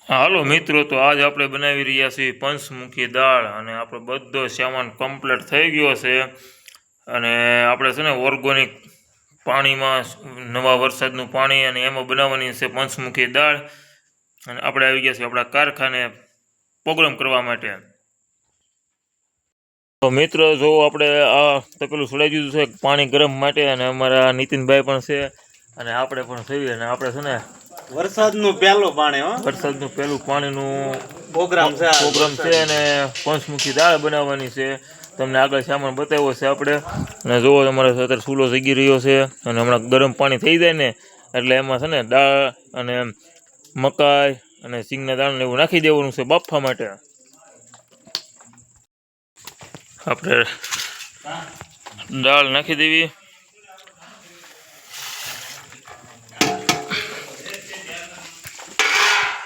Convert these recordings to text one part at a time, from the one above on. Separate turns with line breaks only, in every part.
હાલો મિત્રો, તો આજ આપણે બનાવી રહ્યા છીએ પંચમુખી દાળ અને આપણો બધો સામાન કમ્પ્લીટ થઈ ગયો છે. અને આપણે છે ને ઓર્ગોનિક પાણીમાં નવા વરસાદનું પાણી અને એમાં બનાવવાની છે પંચમુખી દાળ. અને આપણે આવી ગયા છીએ આપણા કારખાને પ્રોગ્રામ કરવા માટે. તો મિત્રો જો આપણે આ તપેલું છોડાવી દીધું છે પાણી ગરમ માટે, અને અમારા નીતિનભાઈ પણ છે અને આપણે પણ થઈએ. અને આપણે છે ને
વરસાદનું પહેલું પાણી
વરસાદનું પહેલું પાણીનું
પ્રોગ્રામ
છે અને પંચમુખી દાળ બનાવવાની છે. તમને આગળ સામાન બતાવ્યો છે આપણે. અને જુઓ તમારે અત્યારે ચૂલો જગી રહ્યો છે અને હમણાં ગરમ પાણી થઈ જાય ને એટલે એમાં છે ને દાળ અને મકાઈ અને સિંગના દાણા એવું નાખી દેવાનું છે બાફવા માટે. આપણે દાળ નાખી દેવી.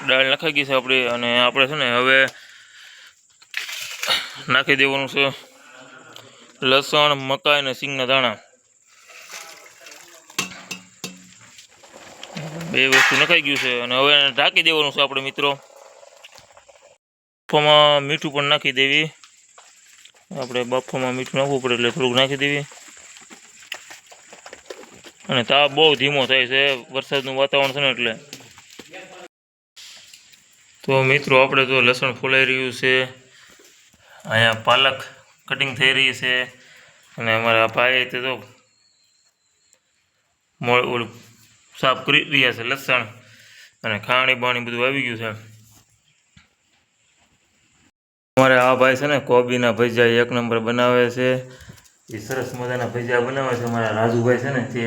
દાળ નાખાઈ ગઈ છે આપણી. અને આપણે છે ને હવે નાખી દેવાનું છે લસણ, મકાઈ અને સિંગના દાણા. બે વસ્તુ નખાઈ ગયું છે અને હવે ઢાંકી દેવાનું છે આપણે મિત્રો. બફામાં મીઠું પણ નાખી દેવી. આપણે બફામાં મીઠું નાખવું પડે એટલે થોડુંક નાખી દેવી. અને તાપ બહુ ધીમો થાય છે, વરસાદનું વાતાવરણ છે ને એટલે. તો મિત્રો આપણે તો લસણ ફોલાઈ રહ્યું છે, અહીંયા પાલક કટિંગ થઈ રહી છે, અને અમારા ભાઈ તે તો ઓલું સાફ કરી રહ્યા છે લસણ. અને ખાણી બાણી બધું આવી ગયું છે. અમારે આ ભાઈ છે ને કોબીના ભજીયા એક નંબર બનાવે છે. એ સરસ મજાના ભજીયા બનાવે છે અમારા રાજુભાઈ છે ને તે.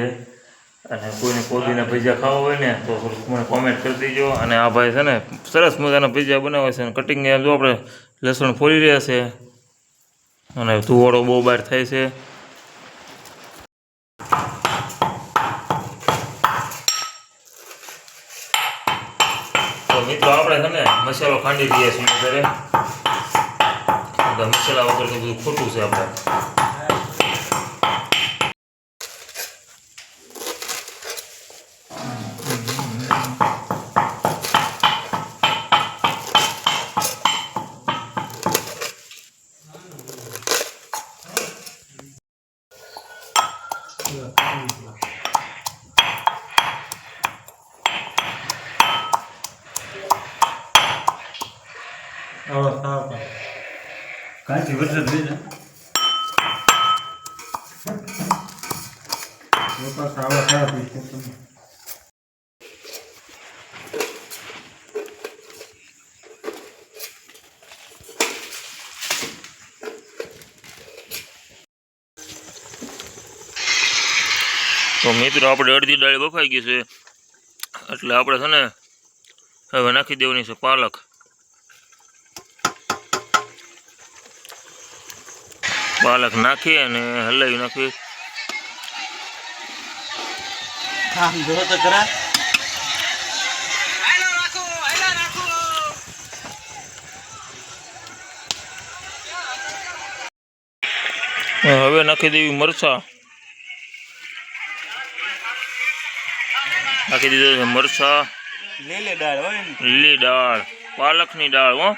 અને કોઈને કોબીના ભજીયા ખાવા હોય ને તો મને કોમેન્ટ કરી દેજો. અને આ ભાઈ છે ને સરસ મજાના ભજીયા બનાવે છે. અને કટિંગ જો આપણે લસણ ફોલી રહ્યા છે અને ધુવાડો બહુ બહાર થાય છે. તો મિત્રો આપણે છે ને મસાલો ખાંડી રહ્યા છીએ ઘરે. મસાલા વગર તો બધું ખોટું છે આપણે.
કાંચી વરસાદ થઈ જાય
તો મિત્રો આપણે અડધી દાળ બફાઈ ગઈ છે એટલે આપણે છે ને હવે નાખી દેવાની છે પાલક. પાલક નાખી અને હલાવી નાખી. હવે નાખી દેવી મરચાં. નાખી દીધું છે મરચાં. લીલી દાળ, પાલકની દાળ હો.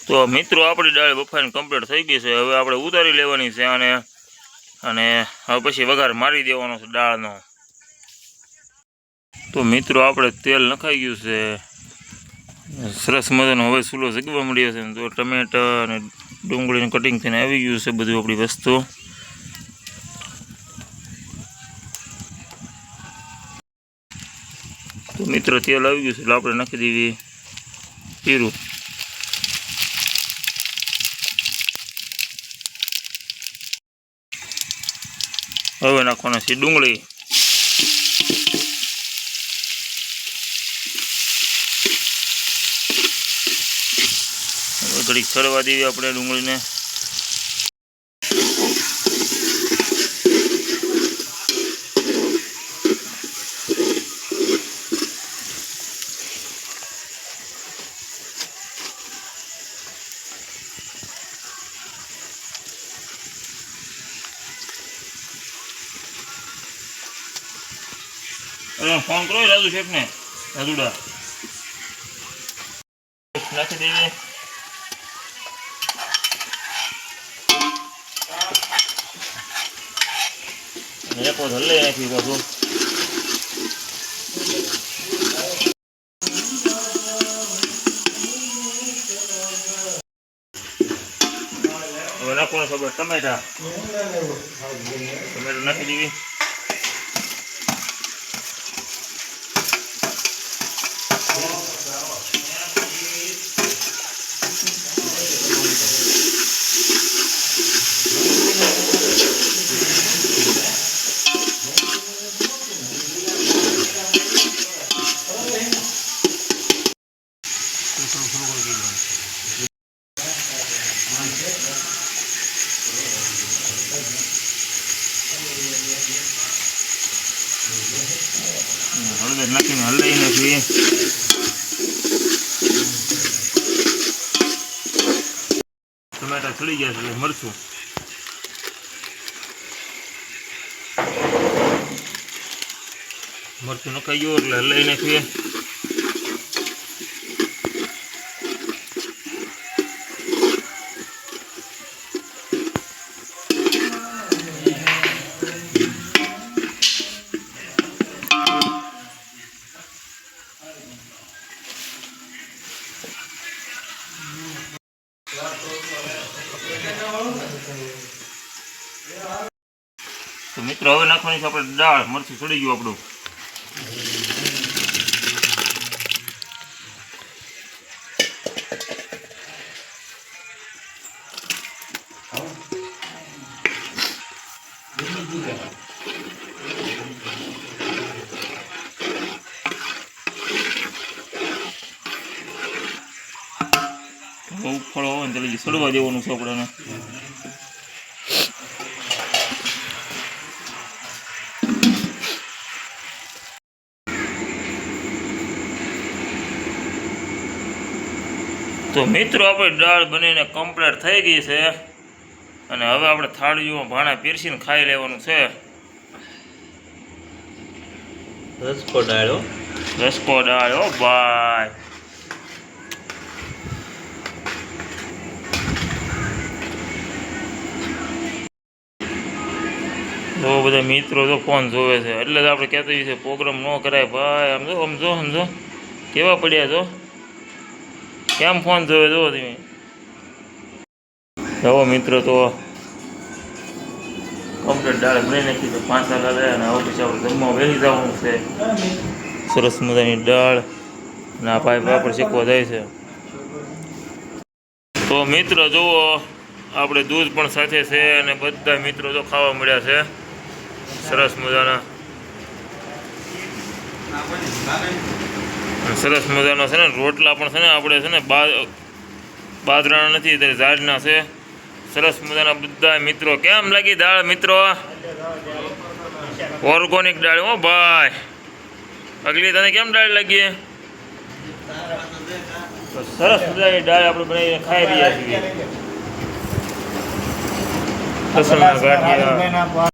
તો મિત્રો આપણી દાળ બફાઈને કમ્પ્લીટ થઈ ગઈ છે. હવે આપણે ઉતારી લેવાની છે અને હવે પછી વઘાર મારી દેવાનો છે દાળનો. તો મિત્રો આપણે તેલ નખાઈ ગયું છે સરસ મજાનો. હવે ચૂલો જગવા મળ્યો છે. તો ટમેટા અને ડુંગળીનું કટિંગ થઈને આવી ગયું છે બધું આપણી વસ્તુ. તો મિત્રો તેલ આવી ગયું છે એટલે આપણે નાખી દેવી જીરું. હવે નાખવાના છે ડુંગળી. હવે ઘડીક ચડવા દેવી આપણે ડુંગળીને. ફોન કરો રાજુ શેઠને. અદુડા નાખી દઈએ. અને એક વખત હલાવી નાખી પાછું. હવે નાખવાનું ખબર ટમેટા નાખી દેવી. હળદર નાખીને હલાવી નાખીએ. ટમેટા ચડી ગયા છે એટલે મરચું નખાઈ ગયું એટલે હલાવી નાખીએ. તો મિત્રો હવે નાખવાની છે આપણે દાળ. મરચું ચડી ગયું આપણું. બહુ ફળો હોય ને એટલે સડવા દેવાનું છે આપણે. તો મિત્રો આપણી દાળ બનીને કમ્પ્લીટ થઈ ગઈ છે અને હવે આપણે થાળીઓમાં ભાણા પીરસીને ખાઈ લેવાનું છે.
રસકો ડાળો
રસકો દાળ હો ભાઈ. જો બધા મિત્રો તો ફોન જોવે છે એટલે જ આપણે કહેતા હોઈએ છીએ પ્રોગ્રામ ન કરાય ભાઈ. સમજો કેવા પડ્યા છો, કેમ ફોન જોવે જો તમે. જો મિત્રો તો કમ્પ્લીટ દાળ બની નાખી તો 5 વાગ્યા થયા અને હવે પછી આપણે જમવા બેસી જવાનું છે. સરસ મજાની દાળ અને આ ભાઈ પાપડ શીખવા જાય છે. તો મિત્રો જુઓ આપણે દૂધ પણ સાથે છે અને બધા મિત્રો તો ખાવા મળ્યા છે સરસ મજાના. સરસ મજાનો છે ને રોટલા પણ છે ને આપણે છે ને બાજરાના નથી ત્યારે ઝાડના છે. સરસ મજાના બધા મિત્રો. કેમ લાગી દાળ મિત્રો? ઓર્ગોનિક દાળ હો ભાઈ. અગલી તને કેમ દાળ લાગી? સરસ મજાની દાળ આપણે બનાવીને ખાઈ રહ્યા છીએ. લસણના ગાંઠિયા.